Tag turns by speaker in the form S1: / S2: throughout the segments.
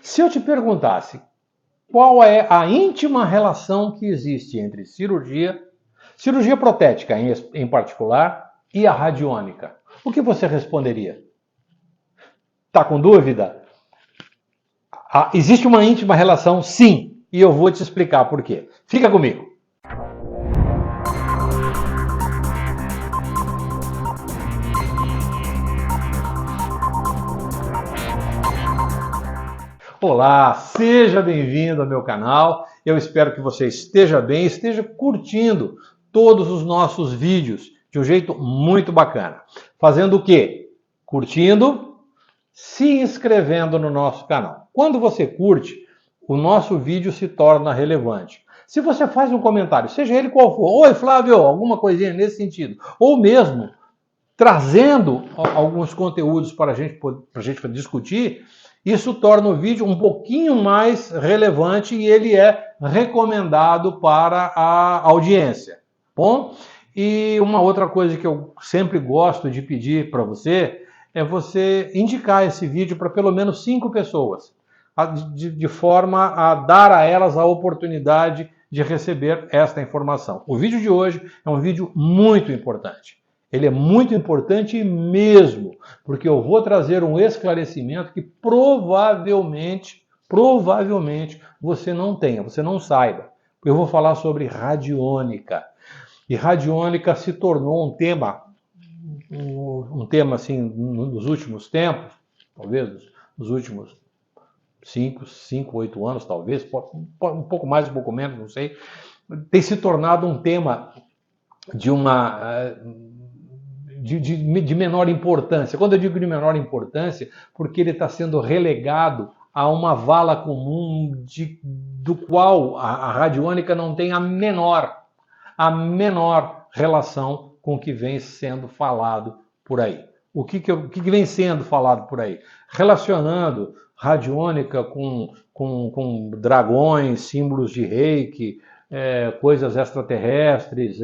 S1: Se eu te perguntasse qual é a íntima relação que existe entre cirurgia protética em particular, e a radiônica, o que você responderia? Está com dúvida? Existe uma íntima relação, sim, e eu vou te explicar por quê. Fica comigo. Olá, seja bem-vindo ao meu canal. Eu espero que você esteja bem, esteja curtindo todos os nossos vídeos de um jeito muito bacana. Fazendo o quê? Curtindo, se inscrevendo no nosso canal. Quando você curte, o nosso vídeo se torna relevante. Se você faz um comentário, seja ele qual for, oi Flávio, alguma coisinha nesse sentido, ou mesmo trazendo alguns conteúdos para a gente discutir, isso torna o vídeo um pouquinho mais relevante e ele é recomendado para a audiência. Bom? E uma outra coisa que eu sempre gosto de pedir para você é você indicar esse vídeo para pelo menos 5 pessoas, de forma a dar a elas a oportunidade de receber esta informação. O vídeo de hoje é um vídeo muito importante. Ele é muito importante mesmo, porque eu vou trazer um esclarecimento que provavelmente você não tenha, você não saiba. Eu vou falar sobre radiônica. E radiônica se tornou um tema assim, nos últimos tempos, talvez nos últimos 5, 8 anos, talvez, um pouco mais, um pouco menos, não sei, tem se tornado um tema de menor importância. Quando eu digo de menor importância, porque ele está sendo relegado a uma vala comum do qual a radiônica não tem a menor relação com o que vem sendo falado por aí. O que vem sendo falado por aí? Relacionando radiônica com dragões, símbolos de reiki, coisas extraterrestres,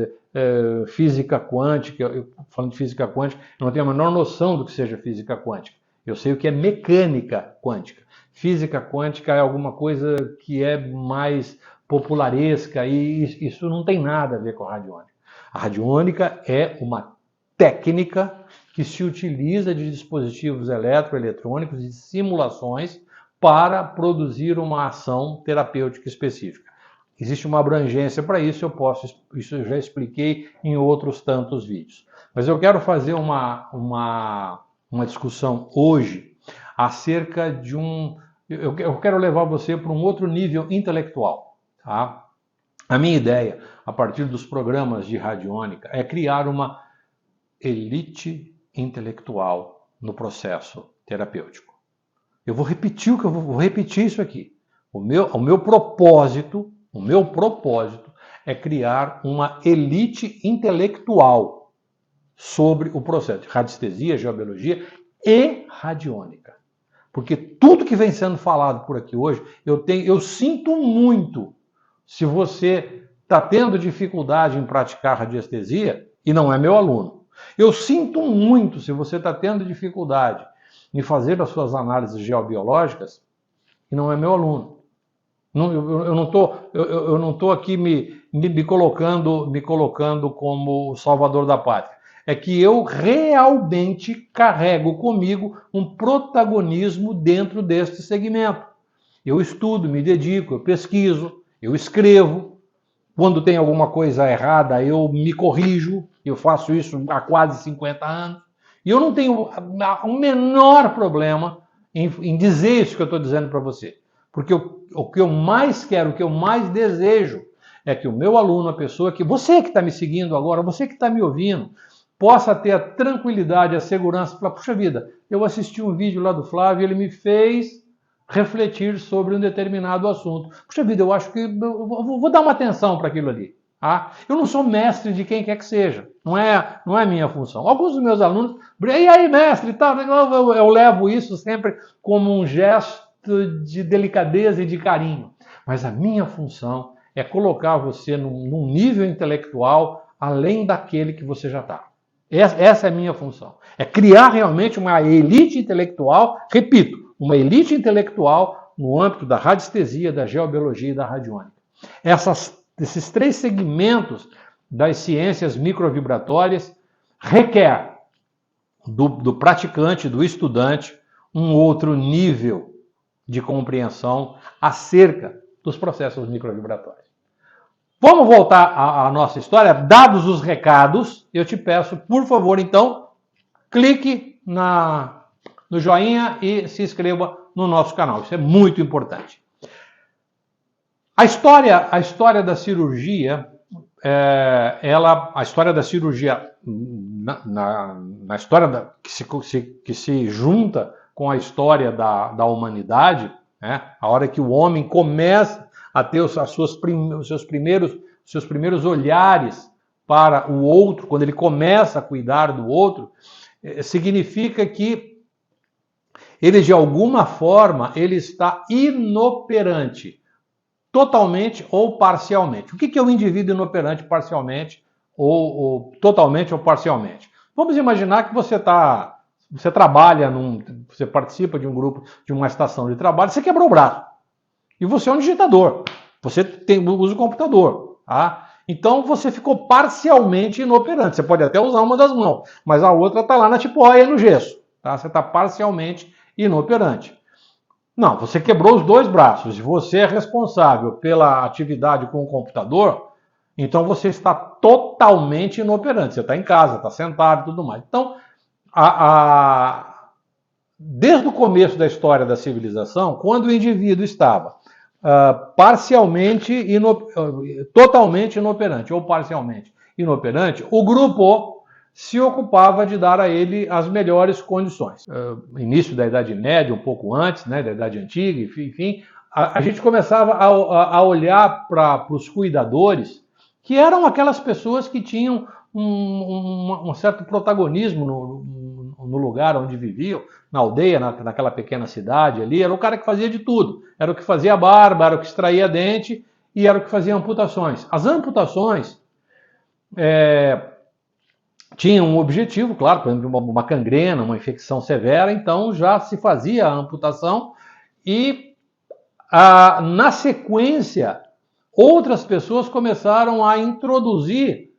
S1: física quântica. Falando de física quântica, eu não tenho a menor noção do que seja física quântica. Eu sei o que é mecânica quântica. Física quântica é alguma coisa que é mais popularesca e isso não tem nada a ver com a radiônica. A radiônica é uma técnica que se utiliza de dispositivos eletroeletrônicos e de simulações para produzir uma ação terapêutica específica. Existe uma abrangência para isso, isso eu já expliquei em outros tantos vídeos. Mas eu quero fazer uma discussão hoje acerca de eu quero levar você para um outro nível intelectual. Tá? A minha ideia, a partir dos programas de radiônica, é criar uma elite intelectual no processo terapêutico. Eu vou repetir vou repetir isso aqui. O meu propósito é criar uma elite intelectual sobre o processo de radiestesia, geobiologia e radiônica. Porque tudo que vem sendo falado por aqui hoje, eu sinto muito se você está tendo dificuldade em praticar radiestesia e não é meu aluno. Eu sinto muito se você está tendo dificuldade em fazer as suas análises geobiológicas e não é meu aluno. Eu não estou aqui me colocando como salvador da pátria. É que eu realmente carrego comigo um protagonismo dentro deste segmento. Eu estudo, me dedico, eu pesquiso, eu escrevo. Quando tem alguma coisa errada, eu me corrijo. Eu faço isso há quase 50 anos. E eu não tenho o menor problema em dizer isso que eu estou dizendo para você. Porque o que eu mais quero, o que eu mais desejo é que o meu aluno, a pessoa que... Você que está me seguindo agora, você que está me ouvindo, possa ter a tranquilidade, a segurança, falar, puxa vida, eu assisti um vídeo lá do Flávio e ele me fez refletir sobre um determinado assunto. Puxa vida, eu acho que eu vou dar uma atenção para aquilo ali. Tá? Eu não sou mestre de quem quer que seja, não é minha função. Alguns dos meus alunos, e aí mestre, tal, eu levo isso sempre como um gesto de delicadeza e de carinho. Mas a minha função é colocar você num nível intelectual além daquele que você já está. Essa é a minha função. É criar realmente uma elite intelectual, repito, uma elite intelectual no âmbito da radiestesia, da geobiologia e da radiônica. Esses 3 segmentos das ciências microvibratórias requer do praticante, do estudante, um outro nível de compreensão acerca dos processos microvibratórios. Vamos voltar à nossa história. Dados os recados, eu te peço, por favor, então, clique no joinha e se inscreva no nosso canal. Isso é muito importante. A história da cirurgia, a história da cirurgia na história que se junta com a história da humanidade, né? A hora que o homem começa a ter os seus primeiros olhares para o outro, quando ele começa a cuidar do outro, significa que ele, de alguma forma, ele está inoperante, totalmente ou parcialmente. O que é o indivíduo inoperante parcialmente, ou totalmente ou parcialmente? Vamos imaginar que você trabalha, você participa de um grupo, de uma estação de trabalho, você quebrou o braço. E você é um digitador, você usa o computador, tá? Então você ficou parcialmente inoperante. Você pode até usar uma das mãos, mas a outra está lá na tipóia no gesso. Tá? Você está parcialmente inoperante. Não, você quebrou os 2 braços e você é responsável pela atividade com o computador, então você está totalmente inoperante. Você está em casa, está sentado e tudo mais. Então, desde o começo da história da civilização, quando o indivíduo estava totalmente inoperante ou parcialmente inoperante, o grupo se ocupava de dar a ele as melhores condições. Início da Idade Média, um pouco antes, né, da Idade Antiga, enfim, a gente começava a olhar para os cuidadores, que eram aquelas pessoas que tinham um certo protagonismo no lugar onde viviam, na aldeia, naquela pequena cidade ali. Era o cara que fazia de tudo. Era o que fazia barba, era o que extraía dente e era o que fazia amputações. As amputações tinham um objetivo, claro, por exemplo, uma gangrena, uma infecção severa, então já se fazia a amputação e, na sequência, outras pessoas começaram a introduzir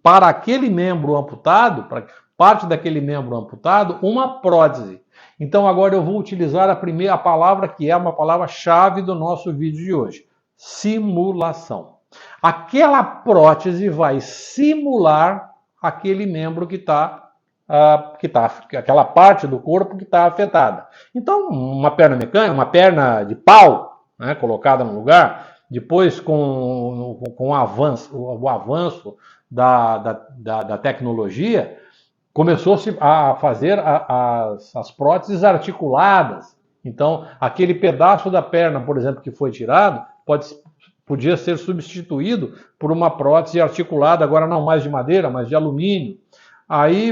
S1: para aquele membro amputado, para parte daquele membro amputado, uma prótese. Então agora eu vou utilizar a palavra que é uma palavra-chave do nosso vídeo de hoje: simulação. Aquela prótese vai simular aquele membro aquela parte do corpo que está afetada. Então, uma perna mecânica, uma perna de pau, né, colocada no lugar, depois com o avanço da tecnologia, começou-se a fazer as próteses articuladas. Então, aquele pedaço da perna, por exemplo, que foi tirado, podia ser substituído por uma prótese articulada, agora não mais de madeira, mas de alumínio. Aí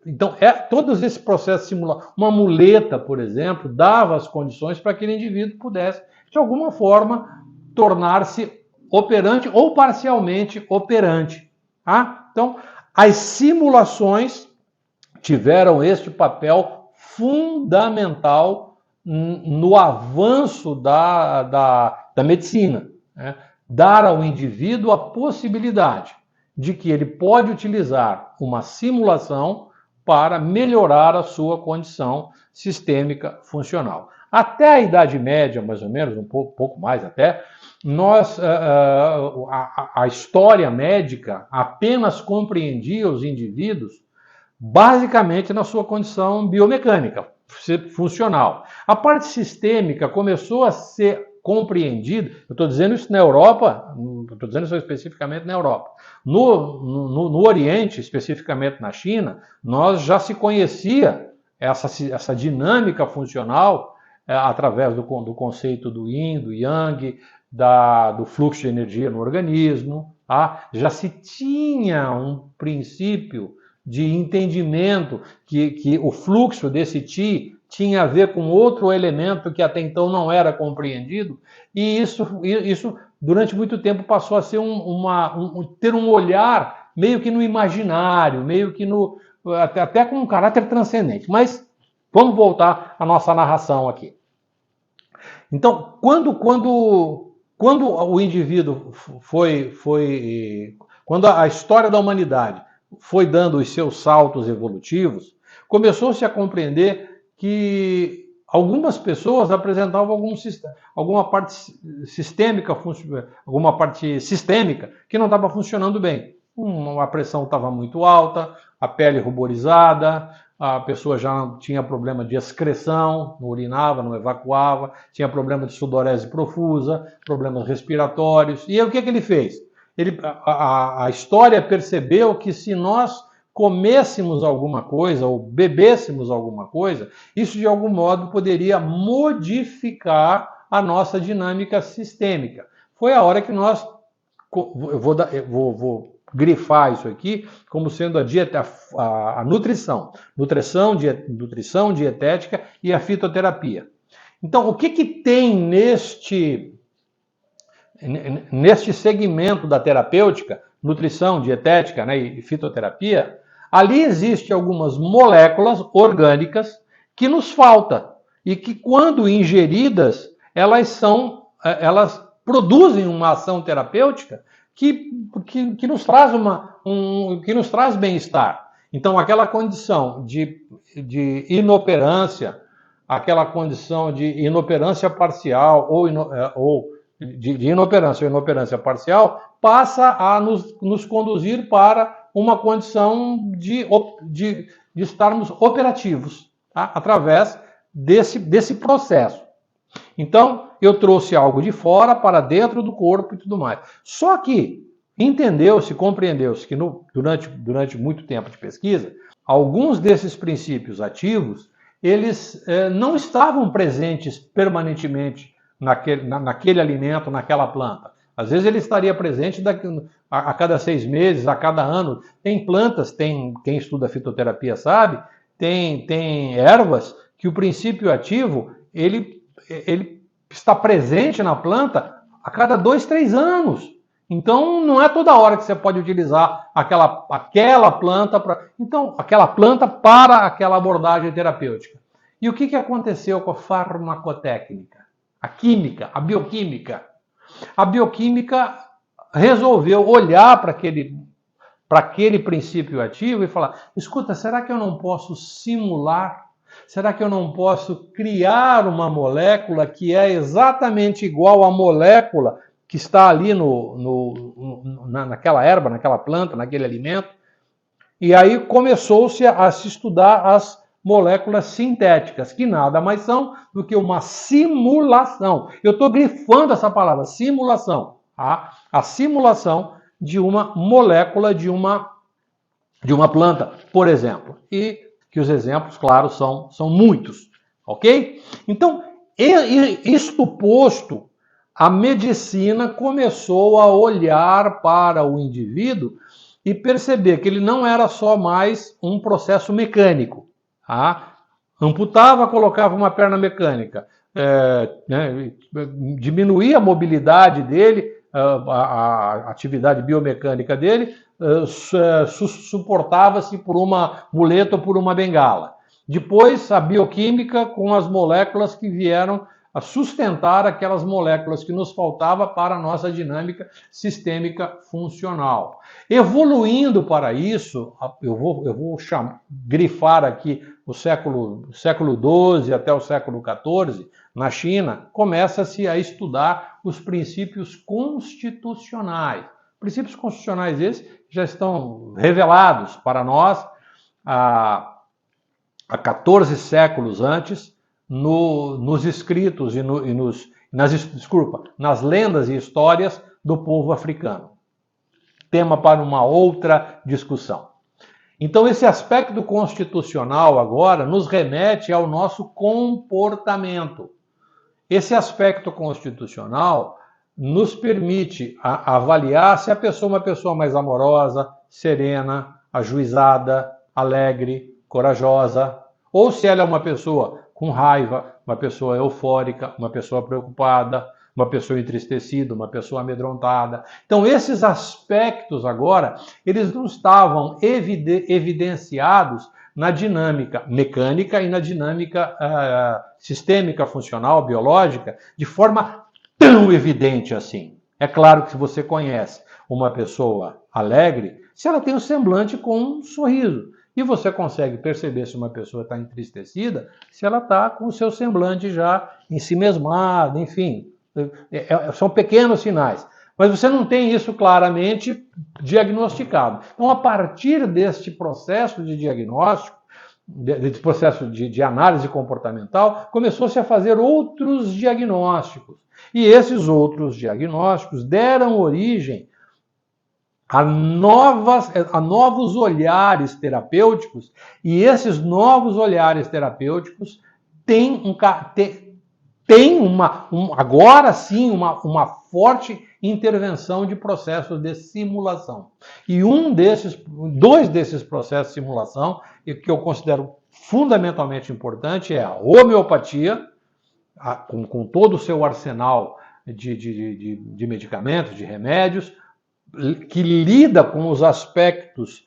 S1: então, todos esses processos simulados. Uma muleta, por exemplo, dava as condições para que aquele indivíduo pudesse, de alguma forma, tornar-se operante ou parcialmente operante. Tá? Então, as simulações tiveram este papel fundamental no avanço da medicina. Né? Dar ao indivíduo a possibilidade de que ele pode utilizar uma simulação para melhorar a sua condição sistêmica funcional. Até a Idade Média, mais ou menos, um pouco mais até, a história médica apenas compreendia os indivíduos basicamente na sua condição biomecânica, funcional. A parte sistêmica começou a ser compreendida, eu estou dizendo isso na Europa, estou dizendo isso especificamente na Europa. No Oriente, especificamente na China, nós já se conhecia essa dinâmica funcional através do conceito do Yin, do Yang, do fluxo de energia no organismo. Tá? Já se tinha um princípio de entendimento que o fluxo desse Qi tinha a ver com outro elemento que até então não era compreendido, e isso durante muito tempo passou a ser ter um olhar meio que no imaginário, meio que até com um caráter transcendente. Mas vamos voltar à nossa narração aqui. Então, quando o indivíduo quando a história da humanidade foi dando os seus saltos evolutivos, começou-se a compreender que algumas pessoas apresentavam alguma parte sistêmica, alguma parte sistêmica que não estava funcionando bem. A pressão estava muito alta, a pele ruborizada, a pessoa já tinha problema de excreção, não urinava, não evacuava, tinha problema de sudorese profusa, problemas respiratórios. E aí o que ele fez? A história percebeu que se nós comêssemos alguma coisa ou bebêssemos alguma coisa, isso de algum modo poderia modificar a nossa dinâmica sistêmica. Foi a hora que nós, eu vou grifar isso aqui como sendo a nutrição, nutrição, dietética e a fitoterapia. Então, o que tem neste segmento da terapêutica, nutrição, dietética, né, e fitoterapia? Ali existem algumas moléculas orgânicas que nos faltam e que, quando ingeridas, elas produzem uma ação terapêutica que nos traz que nos traz bem-estar. Então, aquela condição de inoperância, aquela condição de inoperância parcial ou de inoperância ou inoperancia parcial, passa a nos conduzir para uma condição de estarmos operativos, tá? Através desse processo. Então, eu trouxe algo de fora para dentro do corpo e tudo mais. Só que compreendeu-se que durante muito tempo de pesquisa, alguns desses princípios ativos, eles não estavam presentes permanentemente naquele alimento, naquela planta. Às vezes ele estaria presente a cada 6 meses, a cada ano. Tem plantas, quem estuda fitoterapia sabe, tem ervas que o princípio ativo, ele está presente na planta a cada 2, 3 anos. Então, não é toda hora que você pode utilizar aquela planta para aquela abordagem terapêutica. E o que aconteceu com a farmacotécnica? A química, a bioquímica. A bioquímica resolveu olhar para aquele princípio ativo e falar: escuta, será que eu não posso simular? Será que eu não posso criar uma molécula que é exatamente igual à molécula que está ali naquela erva, naquela planta, naquele alimento? E aí começou-se a se estudar as moléculas sintéticas, que nada mais são do que uma simulação. Eu estou grifando essa palavra, simulação. Tá? A simulação de uma molécula de uma planta, por exemplo. E que os exemplos, claro, são muitos, ok? Então, isto posto, a medicina começou a olhar para o indivíduo e perceber que ele não era só mais um processo mecânico. Tá? Amputava, colocava uma perna mecânica, diminuía a mobilidade dele, a atividade biomecânica dele, suportava-se por uma muleta ou por uma bengala. Depois, a bioquímica com as moléculas que vieram a sustentar aquelas moléculas que nos faltava para a nossa dinâmica sistêmica funcional. Evoluindo para isso, eu vou grifar aqui o século XII até o século XIV, na China, começa-se a estudar os princípios constitucionais. Princípios constitucionais esses já estão revelados para nós há 14 séculos antes, nos escritos nas lendas e histórias do povo africano. Tema para uma outra discussão. Então, esse aspecto constitucional agora nos remete ao nosso comportamento. Esse aspecto constitucional nos permite avaliar se a pessoa é uma pessoa mais amorosa, serena, ajuizada, alegre, corajosa, ou se ela é uma pessoa com raiva, uma pessoa eufórica, uma pessoa preocupada, uma pessoa entristecida, uma pessoa amedrontada. Então, esses aspectos agora, eles não estavam evidenciados na dinâmica mecânica e na dinâmica sistêmica, funcional, biológica, de forma tão evidente assim. É claro que se você conhece uma pessoa alegre, se ela tem um semblante com um sorriso. E você consegue perceber se uma pessoa está entristecida, se ela está com o seu semblante já ensimesmado, enfim. São pequenos sinais. Mas você não tem isso claramente diagnosticado. Então, a partir deste processo de diagnóstico, desse processo de análise comportamental, começou-se a fazer outros diagnósticos. E esses outros diagnósticos deram origem a novos olhares terapêuticos, e esses novos olhares terapêuticos têm agora sim uma forte intervenção de processos de simulação. E dois desses processos de simulação, que eu considero fundamentalmente importante, é a homeopatia, com todo o seu arsenal de medicamentos, de remédios, que lida com os aspectos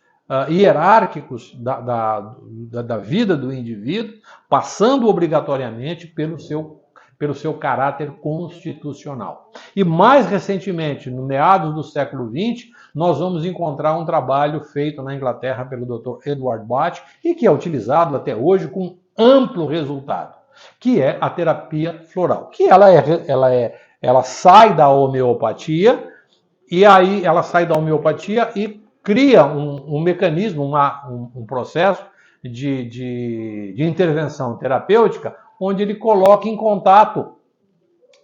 S1: hierárquicos da vida do indivíduo, passando obrigatoriamente pelo seu caráter constitucional. E mais recentemente, no meados do século XX, nós vamos encontrar um trabalho feito na Inglaterra pelo Dr. Edward Bach e que é utilizado até hoje com amplo resultado, que é a terapia floral, que ela sai da homeopatia. E aí ela sai da homeopatia e cria um mecanismo, um processo de intervenção terapêutica, onde ele coloca em contato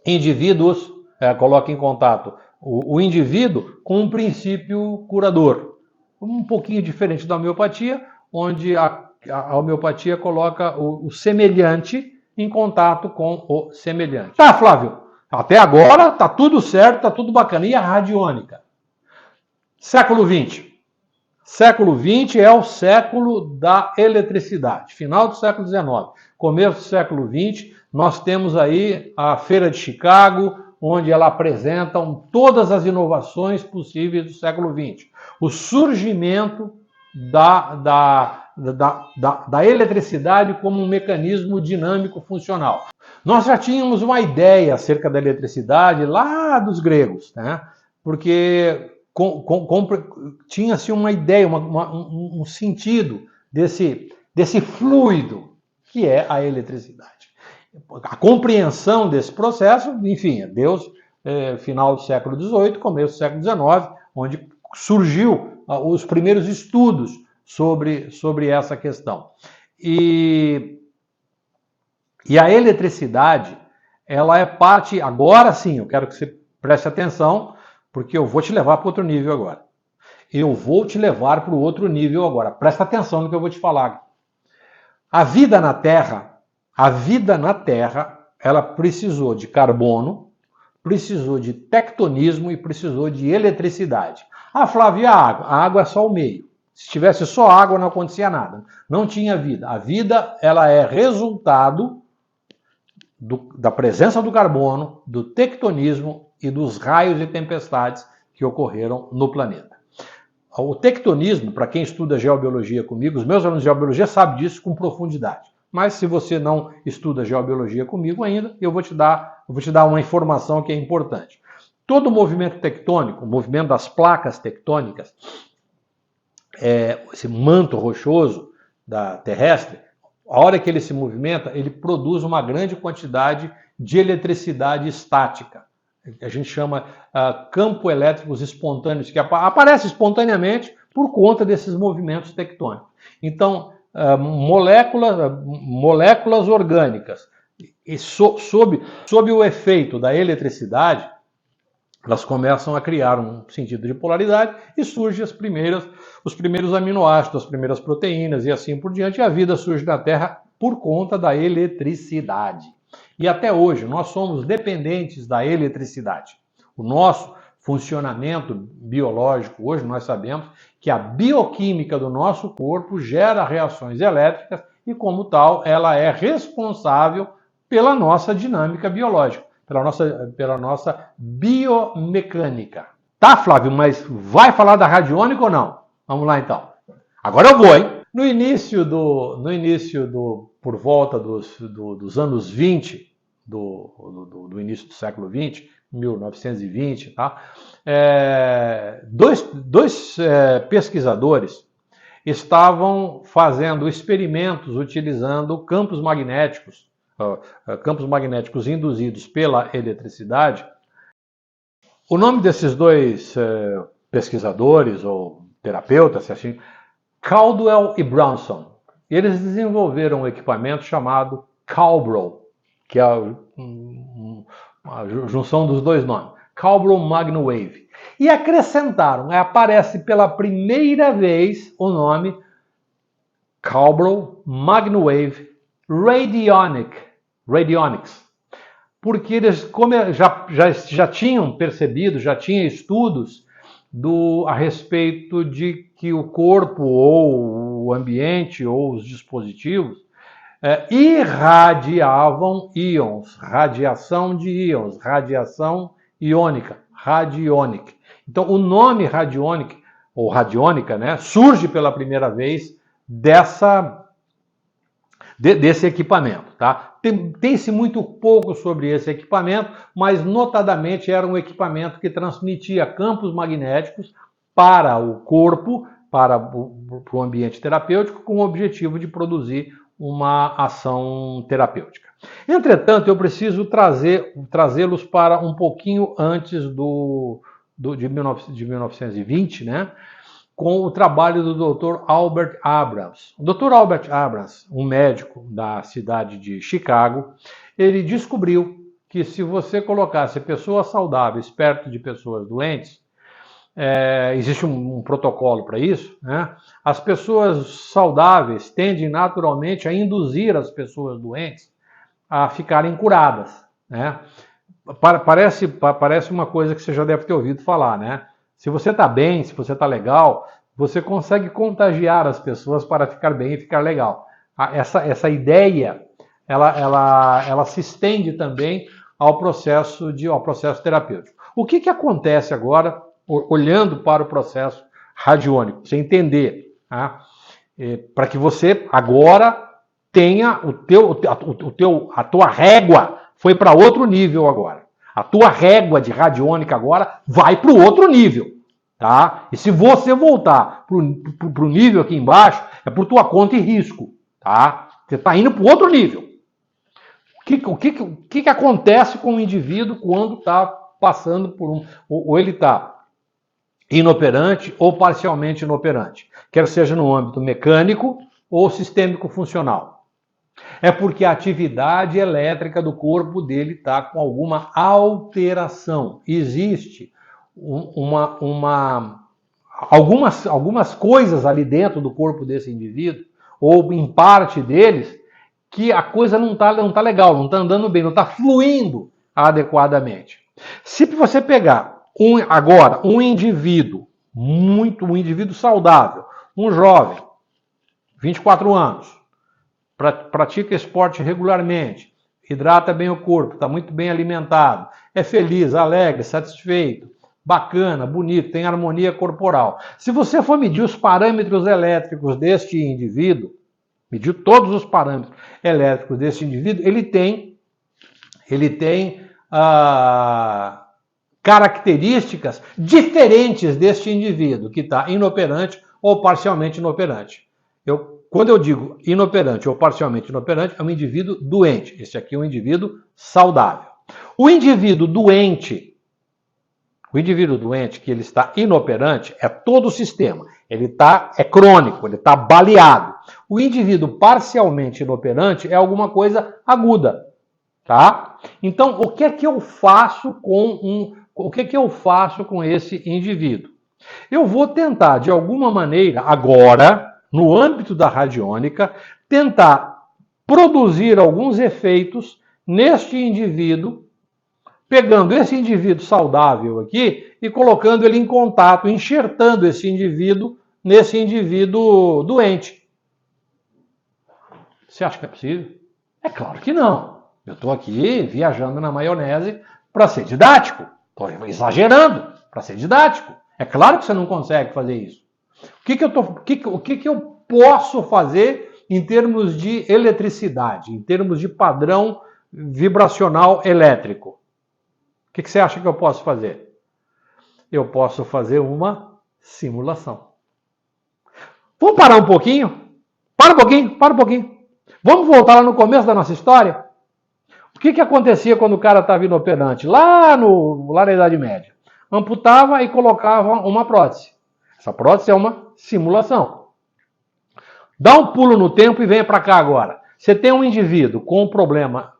S1: indivíduos, coloca em contato o indivíduo com um princípio curador. Um pouquinho diferente da homeopatia, onde a homeopatia coloca o semelhante em contato com o semelhante. Tá, Flávio? Até agora tá tudo certo, tá tudo bacana. E a radiônica? Século XX. Século XX é o século da eletricidade. Final do século XIX, começo do século XX, nós temos aí a Feira de Chicago, onde ela apresenta todas as inovações possíveis do século XX. O surgimento da eletricidade como um mecanismo dinâmico funcional. Nós já tínhamos uma ideia acerca da eletricidade lá dos gregos, né? Porque tinha-se uma ideia, um sentido desse fluido que é a eletricidade. A compreensão desse processo, enfim, Deus, final do século XVIII, começo do século XIX, onde surgiu os primeiros estudos sobre essa questão. E a eletricidade, ela é parte, agora sim, eu quero que você preste atenção, porque eu vou te levar para outro nível agora. Eu vou te levar para o outro nível agora. Presta atenção no que eu vou te falar. A vida na Terra, ela precisou de carbono, precisou de tectonismo e precisou de eletricidade. Ah, Flávio, e a água? A água é só o meio. Se tivesse só água, não acontecia nada. Não tinha vida. A vida, ela é resultado da presença do carbono, do tectonismo e dos raios e tempestades que ocorreram no planeta. O tectonismo, para quem estuda geobiologia comigo, os meus alunos de geobiologia sabem disso com profundidade. Mas se você não estuda geobiologia comigo ainda, eu vou te dar uma informação que é importante. Todo movimento tectônico, o movimento das placas tectônicas, esse manto rochoso terrestre, a hora que ele se movimenta, ele produz uma grande quantidade de eletricidade estática. A gente chama campos elétricos espontâneos, que aparecem espontaneamente por conta desses movimentos tectônicos. Então, moléculas orgânicas, e sob o efeito da eletricidade, elas começam a criar um sentido de polaridade e surgem os primeiros aminoácidos, as primeiras proteínas e assim por diante. E a vida surge na Terra por conta da eletricidade. E até hoje nós somos dependentes da eletricidade. O nosso funcionamento biológico, hoje nós sabemos que a bioquímica do nosso corpo gera reações elétricas e, como tal, ela é responsável pela nossa dinâmica biológica, pela nossa biomecânica. Tá, Flávio, mas vai falar da radiônica ou não? Vamos lá, então. Agora eu vou, hein? Por volta dos anos 20, do início do século 20, 1920, tá? Dois pesquisadores estavam fazendo experimentos utilizando campos magnéticos induzidos pela eletricidade. O nome desses dois pesquisadores ou terapeutas, assim, Caldwell e Brownson. Eles desenvolveram um equipamento chamado Calbro, que é a junção dos dois nomes, Calbro MagnoWave. E acrescentaram, aparece pela primeira vez o nome Calbro MagnoWave Radionics. Porque eles já tinham percebido, já tinham estudos a respeito de que o corpo ou o ambiente ou os dispositivos irradiavam íons, radiação de íons, radiação iônica, radionic. Então, o nome radionic, ou radiônica, né, surge pela primeira vez desse equipamento. Tá? Tem-se muito pouco sobre esse equipamento, mas notadamente era um equipamento que transmitia campos magnéticos para o corpo, para o ambiente terapêutico, com o objetivo de produzir uma ação terapêutica. Entretanto, eu preciso trazê-los para um pouquinho antes de 1920, né? Com o trabalho do Dr. Albert Abrams. O Dr. Albert Abrams, um médico da cidade de Chicago, ele descobriu que se você colocasse pessoas saudáveis perto de pessoas doentes, existe um protocolo para isso, né? As pessoas saudáveis tendem naturalmente a induzir as pessoas doentes a ficarem curadas, né? Parece uma coisa que você já deve ter ouvido falar, né? Se você está bem, se você está legal, você consegue contagiar as pessoas para ficar bem e ficar legal. Essa ideia, ela se estende também ao processo terapêutico. O que acontece agora, olhando para o processo radiônico? Você entender, tá? Para que você agora tenha a tua régua foi para outro nível agora. A tua régua de radiônica agora vai para o outro nível, tá? E se você voltar para o nível aqui embaixo, é por tua conta e risco, tá? Você está indo para o outro nível. O que acontece com o indivíduo quando está passando por ou ele está inoperante ou parcialmente inoperante, quer seja no âmbito mecânico ou sistêmico funcional? É porque a atividade elétrica do corpo dele está com alguma alteração. Existe algumas coisas ali dentro do corpo desse indivíduo, ou em parte deles, que a coisa não tá legal, não está andando bem, não está fluindo adequadamente. Se você pegar um indivíduo saudável, um jovem, 24 anos, pratica esporte regularmente, hidrata bem o corpo, está muito bem alimentado, é feliz, alegre, satisfeito, bacana, bonito, tem harmonia corporal. Se você for medir os parâmetros elétricos deste indivíduo, medir todos os parâmetros elétricos deste indivíduo, ele tem características diferentes deste indivíduo que está inoperante ou parcialmente inoperante. Quando eu digo inoperante ou parcialmente inoperante, é um indivíduo doente. Esse aqui é um indivíduo saudável. O indivíduo doente que ele está inoperante, é todo o sistema. Ele é crônico, ele está baleado. O indivíduo parcialmente inoperante é alguma coisa aguda, tá? Então, o que é que eu faço com esse indivíduo? Eu vou tentar, de alguma maneira, agora, no âmbito da radiônica, tentar produzir alguns efeitos neste indivíduo, pegando esse indivíduo saudável aqui e colocando ele em contato, enxertando esse indivíduo nesse indivíduo doente. Você acha que é possível? É claro que não. Eu estou aqui viajando na maionese para ser didático. Estou exagerando para ser didático. É claro que você não consegue fazer isso. O que eu posso fazer em termos de eletricidade, em termos de padrão vibracional elétrico? O que você acha que eu posso fazer? Eu posso fazer uma simulação. Vamos parar um pouquinho? Para um pouquinho. Vamos voltar lá no começo da nossa história? O que acontecia quando o cara estava inoperante? Lá na Idade Média. Amputava e colocava uma prótese. Essa prótese é uma simulação. Dá um pulo no tempo e venha para cá agora. Você tem um indivíduo com um problema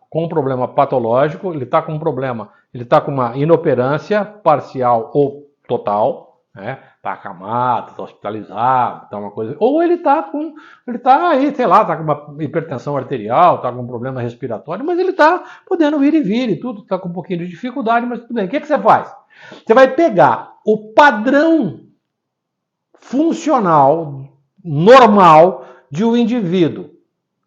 S1: patológico, ele está com um problema, ele está com uma inoperância parcial ou total, né? Está acamado, está hospitalizado, está uma coisa. Ou ele está aí, sei lá, está com uma hipertensão arterial, está com um problema respiratório, mas ele está podendo ir e vir e tudo, está com um pouquinho de dificuldade, mas tudo bem. O que você faz? Você vai pegar o padrão funcional, normal, de um indivíduo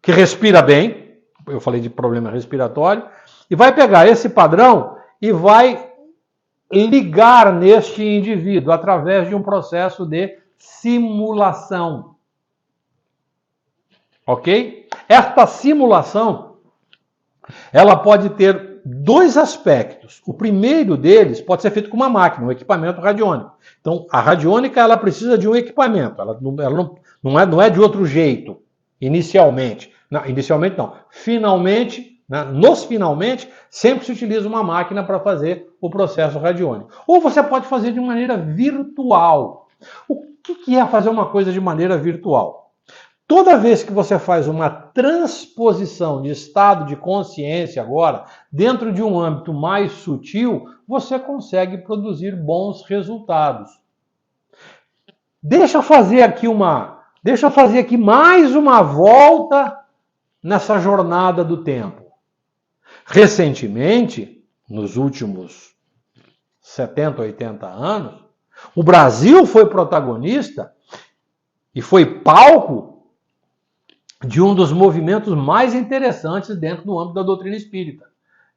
S1: que respira bem, eu falei de problema respiratório, e vai pegar esse padrão e vai ligar neste indivíduo através de um processo de simulação. Ok? Esta simulação, ela pode ter dois aspectos. O primeiro deles pode ser feito com uma máquina, um equipamento radiônico. Então, a radiônica, ela precisa de um equipamento, ela não é de outro jeito, inicialmente. Não, inicialmente não. Finalmente, finalmente, sempre se utiliza uma máquina para fazer o processo radiônico. Ou você pode fazer de maneira virtual. O que é fazer uma coisa de maneira virtual? Toda vez que você faz uma transposição de estado de consciência agora, dentro de um âmbito mais sutil, você consegue produzir bons resultados. Deixa eu fazer aqui mais uma volta nessa jornada do tempo. Recentemente, nos últimos 70, 80 anos, o Brasil foi protagonista e foi palco de um dos movimentos mais interessantes dentro do âmbito da doutrina espírita,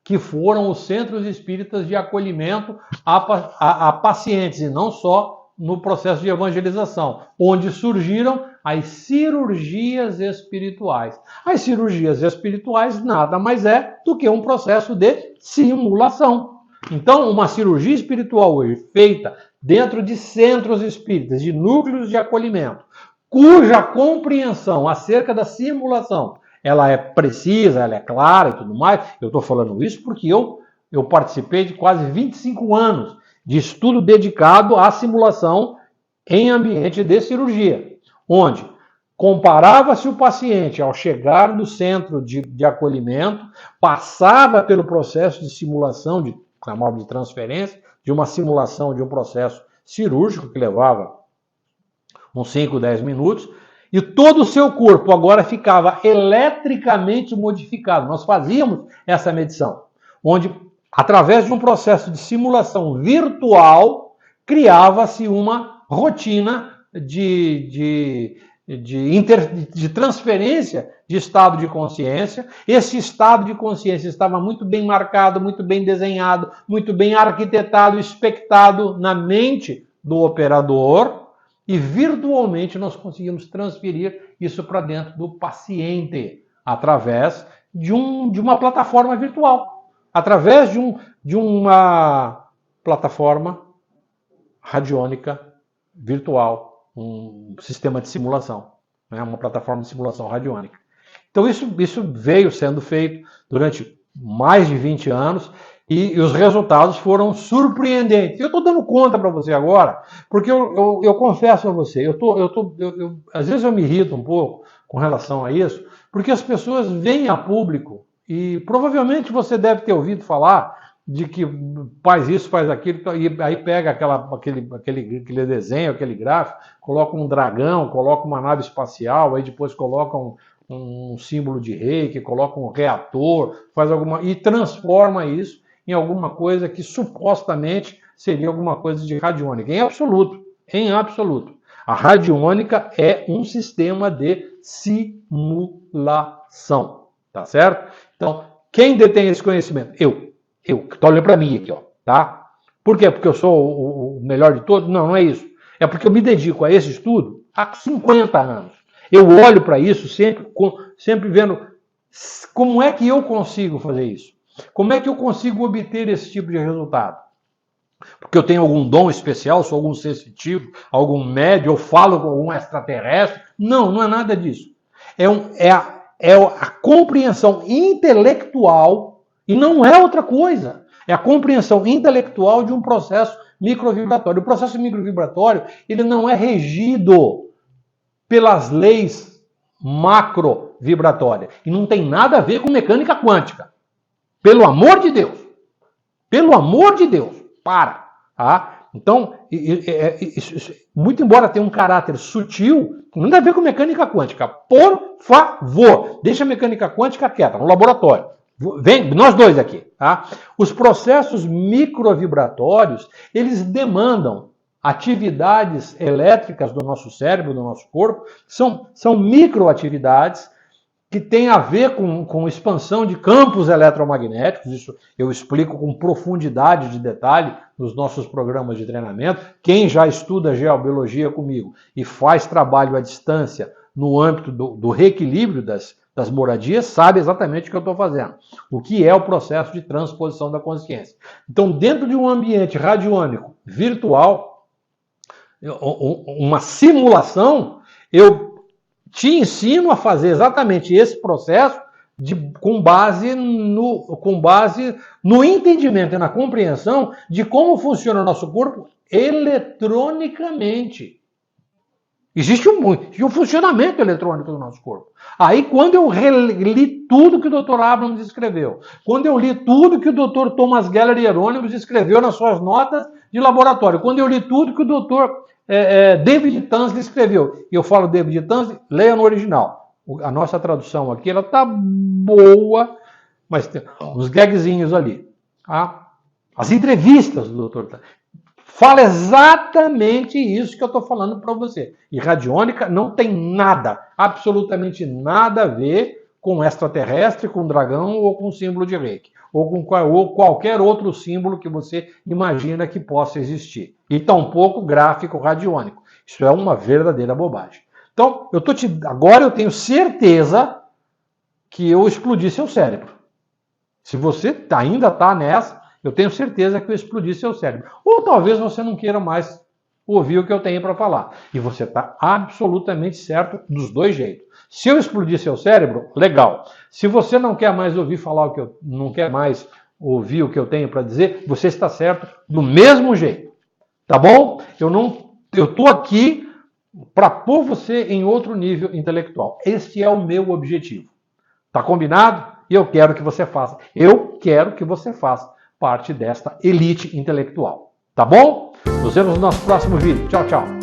S1: que foram os centros espíritas de acolhimento a pacientes, e não só no processo de evangelização, onde surgiram as cirurgias espirituais. As cirurgias espirituais nada mais é do que um processo de simulação. Então, uma cirurgia espiritual hoje feita dentro de centros espíritas, de núcleos de acolhimento, cuja compreensão acerca da simulação, ela é precisa, ela é clara e tudo mais. Eu estou falando isso porque eu participei de quase 25 anos de estudo dedicado à simulação em ambiente de cirurgia, onde comparava-se o paciente ao chegar no centro de acolhimento, passava pelo processo de simulação, chamava de transferência, de uma simulação de um processo cirúrgico que levava uns 5, 10 minutos, e todo o seu corpo agora ficava eletricamente modificado. Nós fazíamos essa medição, onde, através de um processo de simulação virtual, criava-se uma rotina de transferência de estado de consciência. Esse estado de consciência estava muito bem marcado, muito bem desenhado, muito bem arquitetado, expectado na mente do operador, e virtualmente nós conseguimos transferir isso para dentro do paciente, através de uma plataforma virtual, através de uma plataforma radiônica virtual, um sistema de simulação, né? Uma plataforma de simulação radiônica. Então isso veio sendo feito durante mais de 20 anos, e os resultados foram surpreendentes. Eu estou dando conta para você agora, porque eu confesso a você, às vezes eu me irrito um pouco com relação a isso, porque as pessoas vêm a público, e provavelmente você deve ter ouvido falar de que faz isso, faz aquilo, e aí pega aquele desenho, aquele gráfico, coloca um dragão, coloca uma nave espacial, aí depois coloca um símbolo de reiki, coloca um reator, e transforma isso em alguma coisa que supostamente seria alguma coisa de radiônica. Em absoluto. A radiônica é um sistema de simulação, tá certo? Então, quem detém esse conhecimento? Eu que estou olhando para mim aqui, ó, tá? Por quê? Porque eu sou o melhor de todos? Não é isso. É porque eu me dedico a esse estudo há 50 anos. Eu olho para isso sempre vendo como é que eu consigo fazer isso. Como é que eu consigo obter esse tipo de resultado? Porque eu tenho algum dom especial, sou algum sensitivo, algum médio, eu falo com algum extraterrestre. Não, não é nada disso. É a compreensão intelectual, e não é outra coisa. É a compreensão intelectual de um processo microvibratório. O processo microvibratório, ele não é regido pelas leis macrovibratórias. E não tem nada a ver com mecânica quântica. Pelo amor de Deus. Pelo amor de Deus. Para. Tá? Então, muito embora tenha um caráter sutil, não tem a ver com mecânica quântica. Por favor, deixa a mecânica quântica quieta, no laboratório. Vem, nós dois aqui. Tá? Os processos microvibratórios, eles demandam atividades elétricas do nosso cérebro, do nosso corpo, são microatividades que tem a ver com expansão de campos eletromagnéticos. Isso eu explico com profundidade de detalhe nos nossos programas de treinamento. Quem já estuda geobiologia comigo e faz trabalho à distância no âmbito do reequilíbrio das moradias, sabe exatamente o que eu estou fazendo. O que é o processo de transposição da consciência. Então, dentro de um ambiente radiônico virtual, uma simulação, eu te ensino a fazer exatamente esse processo com base no entendimento e na compreensão de como funciona o nosso corpo eletronicamente. Existe um funcionamento eletrônico do nosso corpo. Aí, quando eu li tudo que o Dr. Abrams escreveu, quando eu li tudo que o Dr. Thomas Geller Hieronymus escreveu nas suas notas de laboratório, quando eu li tudo que o Dr. David Tansley escreveu, e eu falo David Tansley, leia no original. A nossa tradução aqui, ela tá boa, mas tem uns gagzinhos ali. Tá? As entrevistas do Dr. Tansley. Fala exatamente isso que eu estou falando para você. E radiônica não tem nada, absolutamente nada a ver com extraterrestre, com dragão ou com símbolo de reiki. Ou qualquer outro símbolo que você imagina que possa existir. E tampouco gráfico radiônico. Isso é uma verdadeira bobagem. Então, agora eu tenho certeza que eu explodi seu cérebro. Se você ainda está nessa, eu tenho certeza que eu explodi seu cérebro. Ou talvez você não queira mais ouvir o que eu tenho para falar. E você está absolutamente certo dos dois jeitos. Se eu explodir seu cérebro, legal. Se você não quer mais ouvir falar não quer mais ouvir o que eu tenho para dizer, você está certo do mesmo jeito. Tá bom? Eu estou aqui para pôr você em outro nível intelectual. Esse é o meu objetivo. Tá combinado? E eu quero que você faça. Eu quero que você faça parte desta elite intelectual. Tá bom? Nos vemos no nosso próximo vídeo. Tchau, tchau.